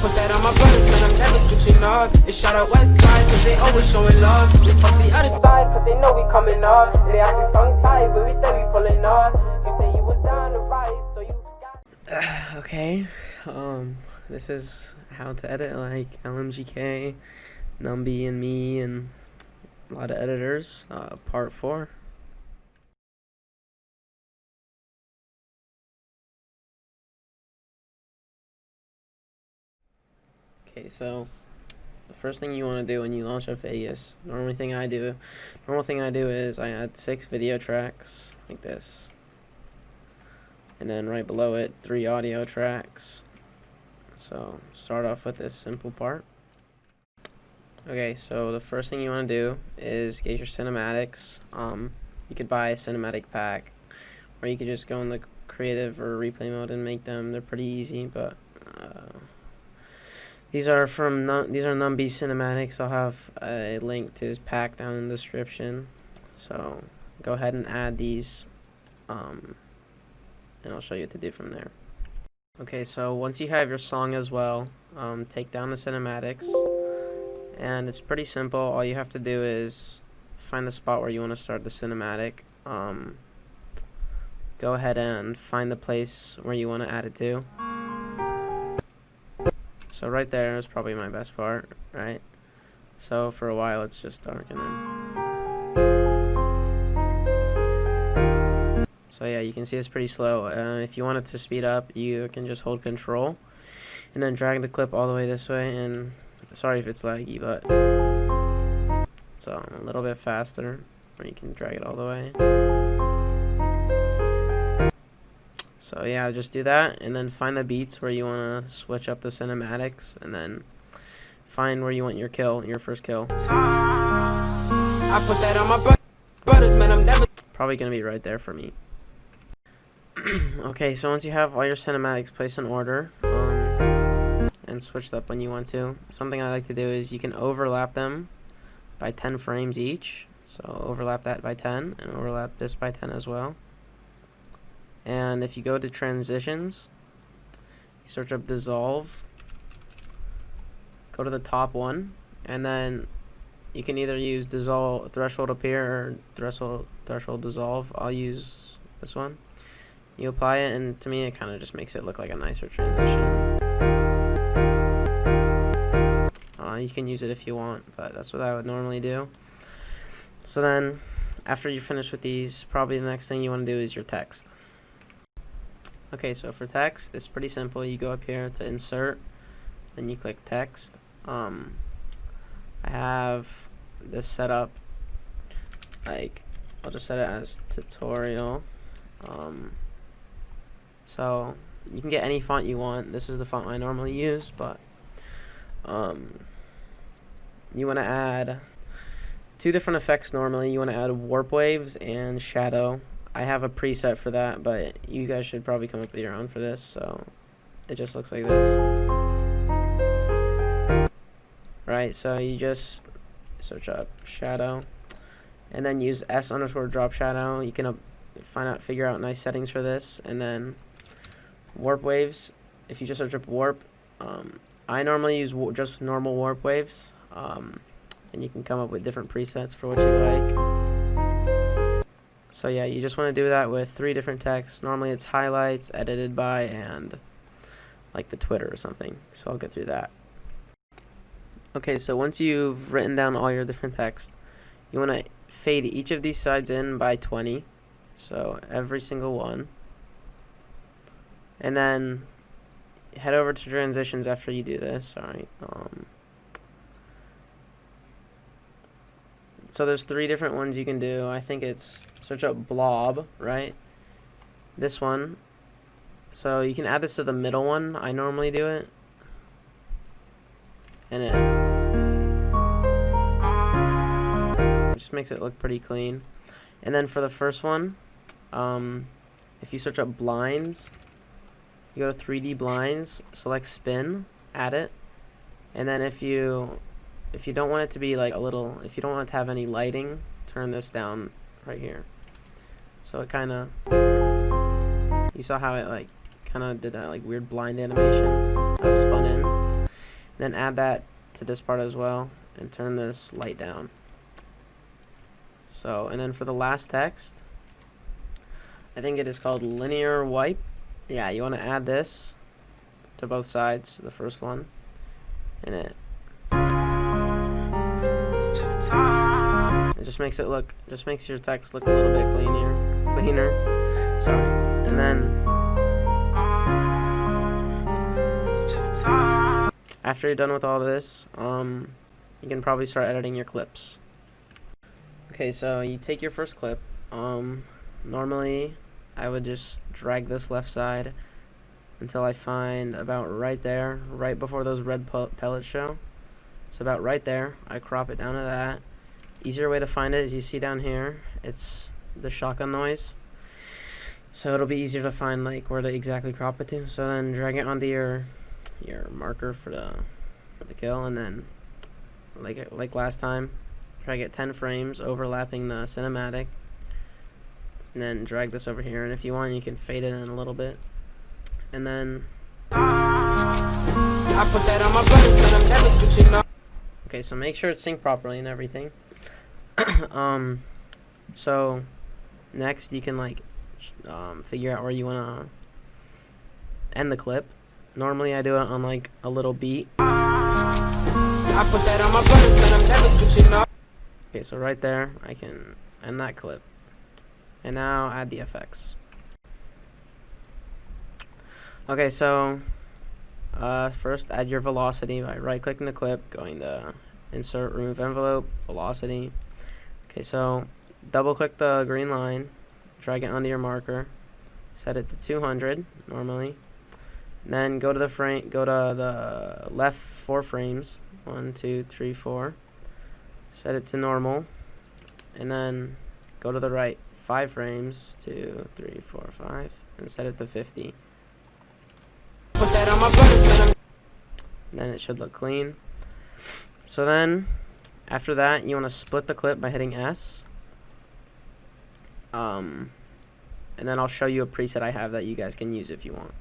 put that on my brothers, man, I'm never switching up. It's shout out west side, cause they always showing love. It's fuck the other side, cause they know we coming up. And they acting tongue tied, but we say we pulling up. You say you was down to rise, so you got Okay, this is how to edit like LMGK, Numby and me and a lot of editors, part 4. Okay, so the first thing you want to do when you launch up Vegas, normal thing I do is I add 6 video tracks like this, and then right below it 3 audio tracks. So start off with this simple part. Okay, so the first thing you want to do is get your cinematics. You could buy a cinematic pack, or you could just go in the creative or replay mode and make them. They're pretty easy, but these are Numby cinematics. I'll have a link to his pack down in the description. So go ahead and add these, and I'll show you what to do from there. Okay, so once you have your song as well, take down the cinematics, and it's pretty simple. All you have to do is find the spot where you want to start the cinematic. Go ahead and find the place where you want to add it to. So right there is probably my best part, right? So for a while it's just dark, and then so yeah, you can see it's pretty slow. If you want it to speed up, you can just hold Control and then drag the clip all the way this way. And sorry if it's laggy, but so a little bit faster, or you can drag it all the way. So yeah, just do that, and then find the beats where you want to switch up the cinematics, and then find where you want your kill, your first kill. I put that on my brothers, man, I'm never Probably gonna be right there for me. Okay, so once you have all your cinematics placed in order, and switched up when you want to, something I like to do is you can overlap them by 10 frames each. So overlap that by 10, and overlap this by 10 as well. And if you go to transitions, you search up dissolve, go to the top one, and then you can either use dissolve threshold appear or threshold dissolve. I'll use this one. You apply it, and to me it kind of just makes it look like a nicer transition. You can use it if you want, but that's what I would normally do. So then after you finish with these, probably the next thing you want to do is your text. Okay, so for text, it's pretty simple. You go up here to insert, then you click text. I have this set up, like, I'll just set it as tutorial. So you can get any font you want. This is the font I normally use, but you want to add 2 different effects normally. You want to add warp waves and shadow. I have a preset for that, but you guys should probably come up with your own for this. So it just looks like this. Right, so you just search up shadow and then use S_drop shadow. You can figure out nice settings for this. And then warp waves, if you just search up warp, I normally use just normal warp waves, and you can come up with different presets for what you like. So yeah, you just want to do that with 3 different texts. Normally it's highlights, edited by, and like the Twitter or something. So I'll get through that. Okay, so once you've written down all your different text, you want to fade each of these sides in by 20. So every single one. And then head over to transitions after you do this. Alright. So there's 3 different ones you can do. I think it's search up blob, right? This one. So you can add this to the middle one. I normally do it. And it just makes it look pretty clean. And then for the first one, if you search up blinds, you go to 3D blinds, select spin, add it. And then if you don't want it to be like if you don't want it to have any lighting, turn this down right here. So it kind of, you saw how it like kind of did that like weird blind animation, how it spun in. Then add that to this part as well, and turn this light down. So, and then for the last text, I think it is called linear wipe. Yeah, you want to add this to both sides, the first one, and it just makes it look, just makes your text look a little bit cleaner. Sorry, and then after you're done with all this, you can probably start editing your clips. Okay, so you take your first clip. Normally, I would just drag this left side until I find about right there, right before those red pellets show. So about right there, I crop it down to that. Easier way to find it is you see down here, it's the shotgun noise. So it'll be easier to find like where to exactly crop it to. So then drag it onto your marker for the kill, and then like last time, drag it 10 frames overlapping the cinematic, and then drag this over here, and if you want you can fade it in a little bit, and then I put that on my brothers and I'm never switching up. Okay, so make sure it's synced properly and everything. So next you can like figure out where you want to end the clip. Normally I do it on like a little beat. I put that on my brothers and I'm never switching up. Okay, so right there I can end that clip, and now add the effects. Okay, so first add your velocity by right clicking the clip, going to insert, remove envelope, velocity. Okay, so double click the green line, drag it onto your marker, set it to 200 normally, and then go to the left 4 frames, 1, 2, 3, 4, set it to normal, and then go to the right 5 frames, 2, 3, 4, 5, and set it to 50. Put that on my brothers and Then it should look clean. So then after that you want to split the clip by hitting S, and then I'll show you a preset I have that you guys can use if you want.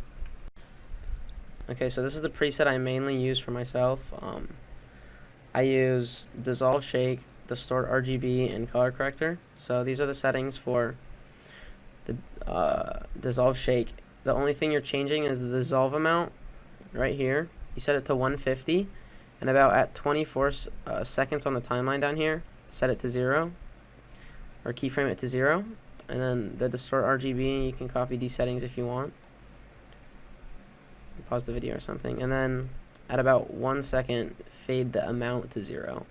Okay, so this is the preset I mainly use for myself. I use dissolve, shake, distort RGB, and color corrector. So these are the settings for the dissolve, shake. The only thing you're changing is the dissolve amount right here. You set it to 150, and about at 24 seconds on the timeline down here, set it to 0, or keyframe it to 0. And then the distort RGB, you can copy these settings if you want. Pause the video or something, and then at about 1 second, fade the amount to 0.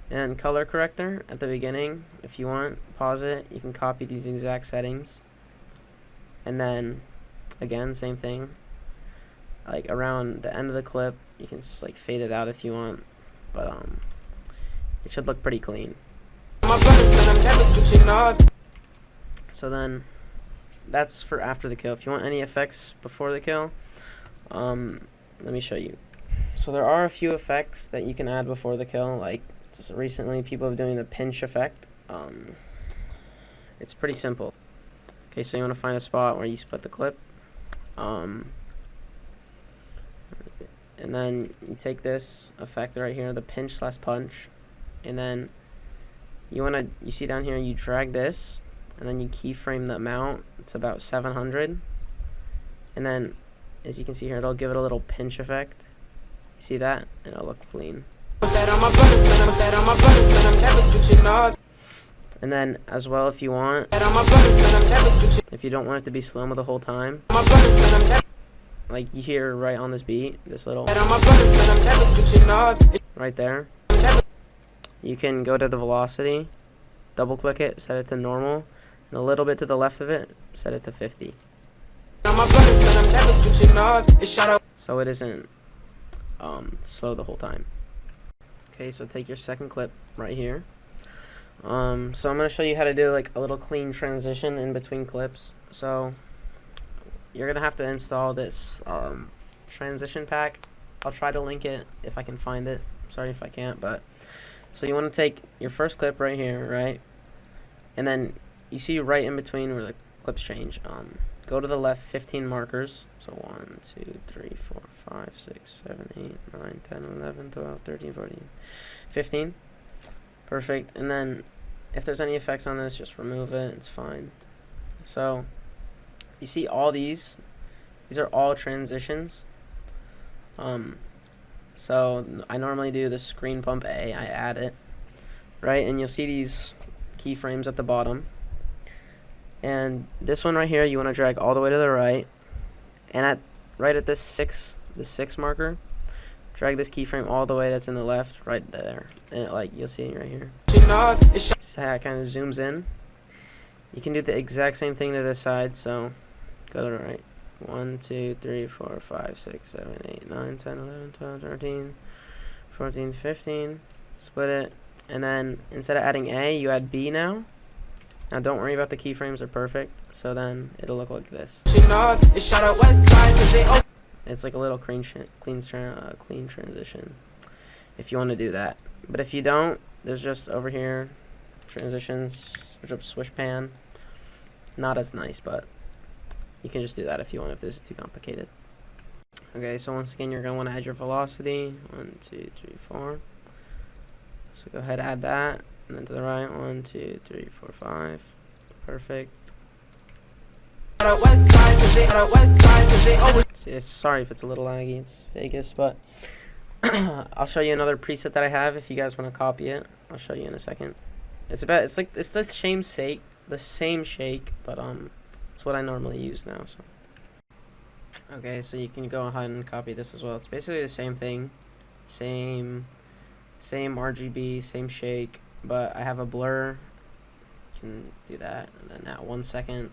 And color corrector at the beginning, if you want, pause it. You can copy these exact settings, and then again, same thing. Like around the end of the clip, you can just like fade it out if you want, but it should look pretty clean. my brothers and I'm never switching up. So then that's for after the kill. If you want any effects before the kill, let me show you. So there are a few effects that you can add before the kill. Like just recently people have doing the pinch effect. It's pretty simple. Okay, so you want to find a spot where you split the clip, and then you take this effect right here, the pinch / punch, and then you see down here, you drag this, and then you keyframe the amount to about 700, and then as you can see here, it'll give it a little pinch effect. You see that? And it'll look clean. Put that on my brothers and put that on my brothers and I'm never switching up. And then as well, if you want, That on my brothers and I'm never switching. if you don't want it to be slow-mo the whole time, My brothers and I'm never. like you hear right on this beat, this little That on my brothers and I'm never switching up. right there, Never. you can go to the velocity, double click it, set it to normal, and a little bit to the left of it, set it to 50. On my brothers and I'm never switching up. It's shout out. So it isn't slow the whole time. Okay, so take your second clip right here. So I'm going to show you how to do like a little clean transition in between clips. So you're going to have to install this transition pack. I'll try to link it if I can find it. Sorry if I can't, but so you want to take your first clip right here, right? And then you see right in between where the clips change. go to the left 15 markers. So 1, 2, 3, 4, 5, 6, 7, 8, 9, 10, 11, 12, 13, 14, 15. Perfect. And then if there's any effects on this, just remove it. It's fine. So you see all these are all transitions. So I normally do the screen bump A, I add it, right? And you'll see these keyframes at the bottom. And this one right here, you want to drag all the way to the right. And right at this 6 marker, drag this keyframe all the way that's in the left, right there. And it, you'll see it right here. So it kind of zooms in. You can do the exact same thing to this side, so go to the right. 1, 2, 3, 4, 5, 6, 7, 8, 9, 10, 11, 12, 13, 14, 15. Split it. And then instead of adding A, you add B now. Now don't worry about the keyframes are perfect. So then it'll look like this. It's like a little clean transition if you want to do that. But if you don't, there's just over here transitions, switch up swish pan. Not as nice, but you can just do that if you want, if this is too complicated. Okay, so once again, you're going to want to add your velocity. 1, 2, 3, 4. So go ahead, add that. And then to the right, 1, 2, 3, 4, 5. Perfect. See, sorry if it's a little laggy, it's Vegas, but I'll show you another preset that I have if you guys want to copy it. I'll show you in a second. It's the same shake, but it's what I normally use now. So okay, so you can go ahead and copy this as well. It's basically the same thing, same RGB, same shake, but I have a blur. You can do that, and then at 1 second,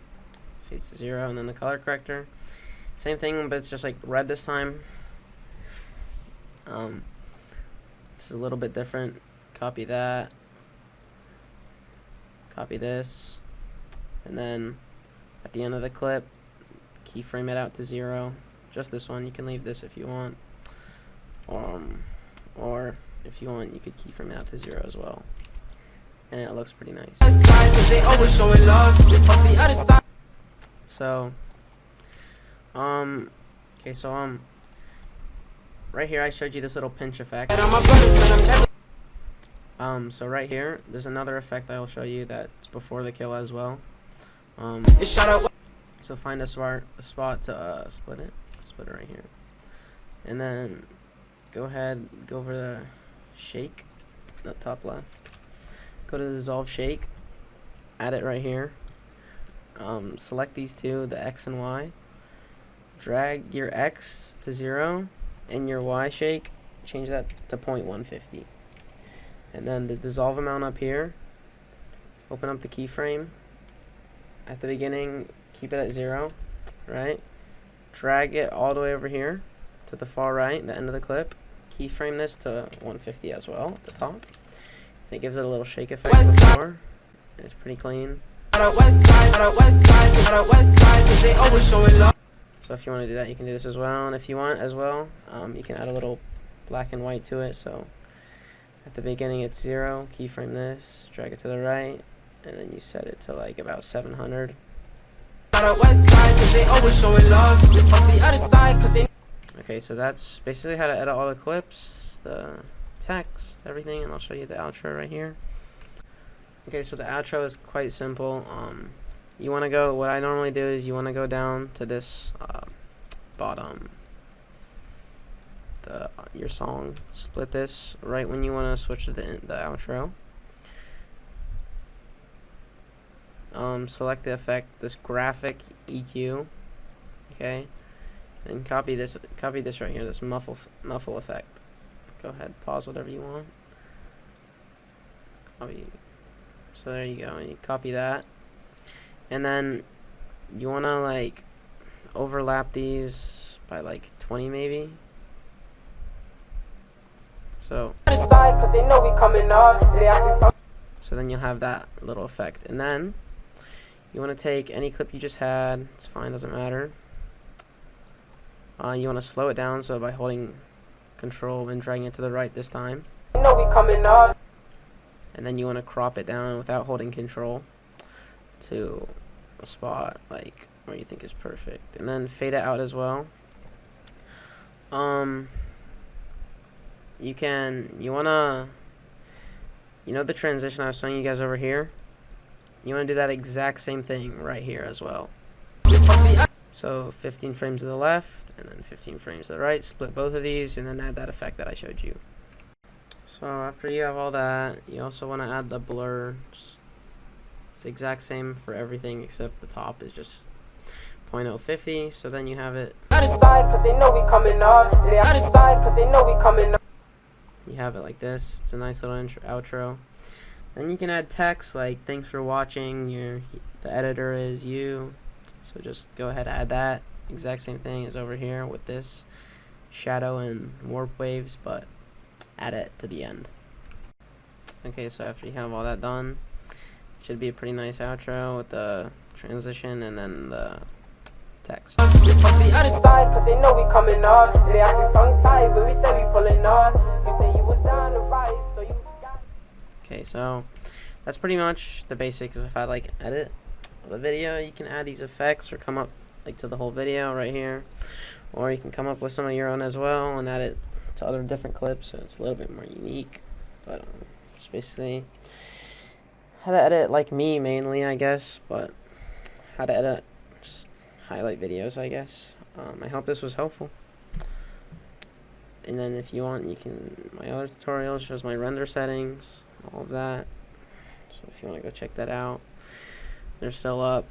fades to 0, and then the color corrector. Same thing, but it's just like red this time. This is a little bit different. Copy that. Copy this, and then at the end of the clip, keyframe it out to 0. Just this one. You can leave this if you want, or if you want, you could keyframe it out to 0 as well, and it looks pretty nice. So, okay, so right here I showed you this little pinch effect. So right here, there's another effect I'll show you that's before the kill as well. So find a spot to split it right here, and then go ahead, go over the shake, the top left. Go to the dissolve shake, add it right here. Select these two, the X and Y. Drag your X to 0, and your Y shake, change that to 0.150. And then the dissolve amount up here, open up the keyframe. At the beginning, keep it at 0, right? Drag it all the way over here to the far right, the end of the clip. Keyframe this to 150 as well at the top. It gives it a little shake effect before. It's pretty clean. So if you want to do that, you can do this as well. And if you want as well, you can add a little black and white to it. So at the beginning it's 0, keyframe this, drag it to the right, and then you set it to like about 700. Okay, so that's basically how to edit all the clips, the text, everything, and I'll show you the outro right here. Okay, so the outro is quite simple. You want to go, what I normally do is you want to go down to this bottom, your song, split this right when you want to switch to the outro. Select the effect, this graphic EQ, okay, and copy this right here, this muffle effect. Go ahead, pause whatever you want. Copy. So there you go, and you copy that, and then you want to like overlap these by like 20 maybe. So then you'll have that little effect, and then you want to take any clip you just had, it's fine, doesn't matter. You want to slow it down, so by holding Control and dragging it to the right this time. And then you want to crop it down without holding Control to a spot like what you think is perfect, and then fade it out as well. You know the transition I was showing you guys over here? You want to do that exact same thing right here as well. So 15 frames to the left, and then 15 frames to the right, split both of these, and then add that effect that I showed you. So after you have all that, you also want to add the blur. It's the exact same for everything except the top is just 0.050, so then you have it. You have it like this. It's a nice little outro. Then you can add text like "Thanks for watching." The editor is you, so just go ahead and add that. Exact same thing as over here with this shadow and warp waves, but add it to the end. Okay, so after you have all that done, it should be a pretty nice outro with the transition and then the text. Okay, so that's pretty much the basics. If I like edit the video, you can add these effects or come up like to the whole video right here, or you can come up with some of your own as well and add it to other different clips, so it's a little bit more unique. But it's basically how to edit like me mainly, I guess, but how to edit just highlight videos, I guess. I hope this was helpful. And then if you want, you can, my other tutorial shows my render settings, all of that. So if you want to go check that out, they're still up.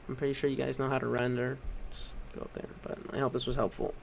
I'm pretty sure you guys know how to render. Just go up there. But I hope this was helpful.